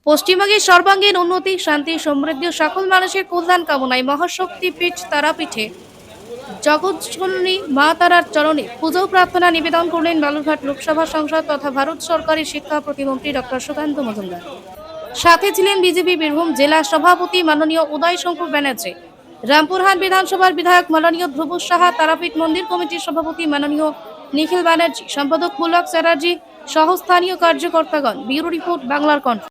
পশ্চিমবঙ্গের সর্বাঙ্গীন উন্নতি, শান্তি, সমৃদ্ধি, সকল মানুষের কল্যাণ কামনায় মহাশক্তিপীঠ তারাপীঠে জগৎজননী মা তারার চরণে পুজো প্রার্থনা নিবেদন করলেন বালুরঘাট লোকসভা সাংসদ তথা ভারত সরকারের শিক্ষা প্রতিমন্ত্রী ডক্টর সুকান্ত মজুমদার। সাথে ছিলেন বিজেপি বীরভূম জেলা সভাপতি মাননীয় উদয় শঙ্কর ব্যানার্জি, রামপুরহাট বিধানসভার বিধায়ক মাননীয় ধ্রুব সাহা, তারাপীঠ মন্দির কমিটির সভাপতি মাননীয় নিখিল ব্যানার্জি, সম্পাদক পুলক চ্যাটার্জি সহ স্থানীয় কার্যকর্তাগণ। ব্যুরো রিপোর্ট, বাংলার কণ্ঠ।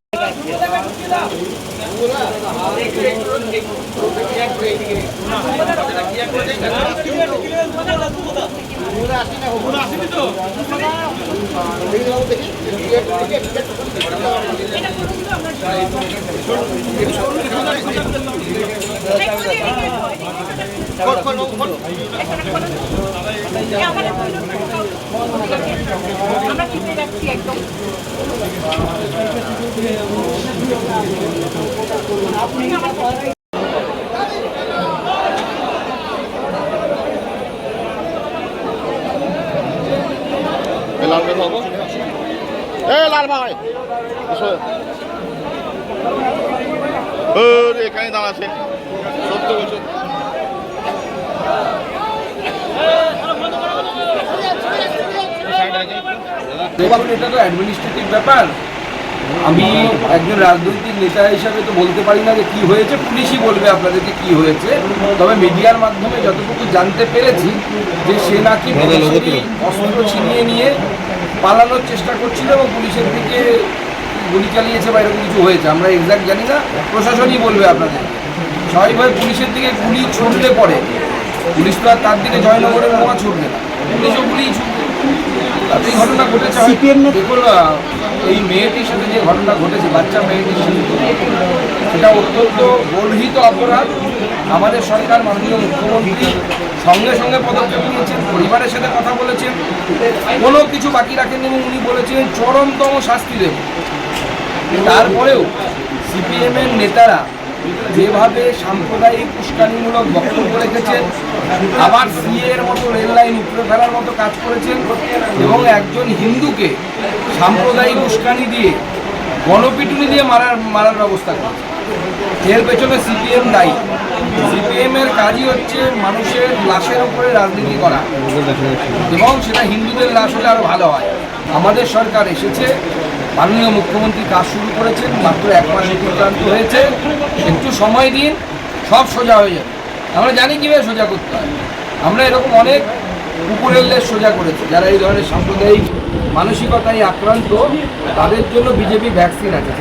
আমরা টিপে যাচ্ছি একদম। লাল ভাই এখানে দাঁড়াচ্ছে 70 বছর। দেখুন, এটা তো অ্যাডমিনিস্ট্রেটিভ ব্যাপার। আমি একজন রাজনৈতিক নেতা হিসাবে তো বলতে পারি না যে কী হয়েছে, পুলিশই বলবে আপনাদেরকে কী হয়েছে। তবে মিডিয়ার মাধ্যমে যতটুকু জানতে পেরেছি যে সে নাকি অস্ত্র ছিনিয়ে নিয়ে পালানোর চেষ্টা করছিল এবং পুলিশের দিকে গুলি চালিয়েছে বা এরকম কিছু হয়েছে। আমরা এক্সাক্ট জানি না, প্রশাসনই বলবে আপনাদের। স্বাভাবিকভাবে পুলিশের দিকে গুলি ছুটলে পরে পুলিশ তো আর তার দিকে জয়নগরের বোমা ছুটবে না, পুলিশও গুলি ছুটবে। এই ঘটনা ঘটেছে। দেখুন, এই মেয়েটির সাথে যে ঘটনা ঘটেছে, বাচ্চা মেয়েটির সাথে, সেটা অত্যন্ত গর্হিত অপরাধ। আমাদের সরকার, মাননীয় মুখ্যমন্ত্রী সঙ্গে সঙ্গে পদক্ষেপ নিয়েছেন, পরিবারের সাথে কথা বলেছেন, কোনো কিছু বাকি রাখেননি এবং উনি বলেছিলেন চরমতম শাস্তি দেব। তারপরেও সিপিএমের নেতারা যেভাবে সাম্প্রদায়িক উস্কানিমূলক বক্তব্য রেখেছেন, আবার সিএ এর মতো রেল লাইন উপরে ফেলার মতো কাজ করেছেন এবং একজন হিন্দুকে সাম্প্রদায়িক উস্কানি দিয়ে গণপিটুনি দিয়ে মারার ব্যবস্থা করেছে। এর পেছনে সিপিএম দায়ী। সিপিএমের কাজই হচ্ছে মানুষের লাশের উপরে রাজনীতি করা, এবং সেটা হিন্দুদের লাশ হলে আরও ভালো হয়। আমাদের সরকার এসেছে, মাননীয় মুখ্যমন্ত্রী কাজ শুরু করেছেন, মাত্র 1 মাস অতিক্রান্ত হয়েছে। একটু সময় দিন, সব সোজা হয়ে যাবে। আমরা জানি কীভাবে সোজা করতে হয়। আমরা এরকম অনেক কুকুরের লেজ সোজা করেছি। যারা এই ধরনের সাম্প্রদায়িক মানসিকতায় আক্রান্ত, তাদের জন্য বিজেপি ভ্যাকসিন আছে।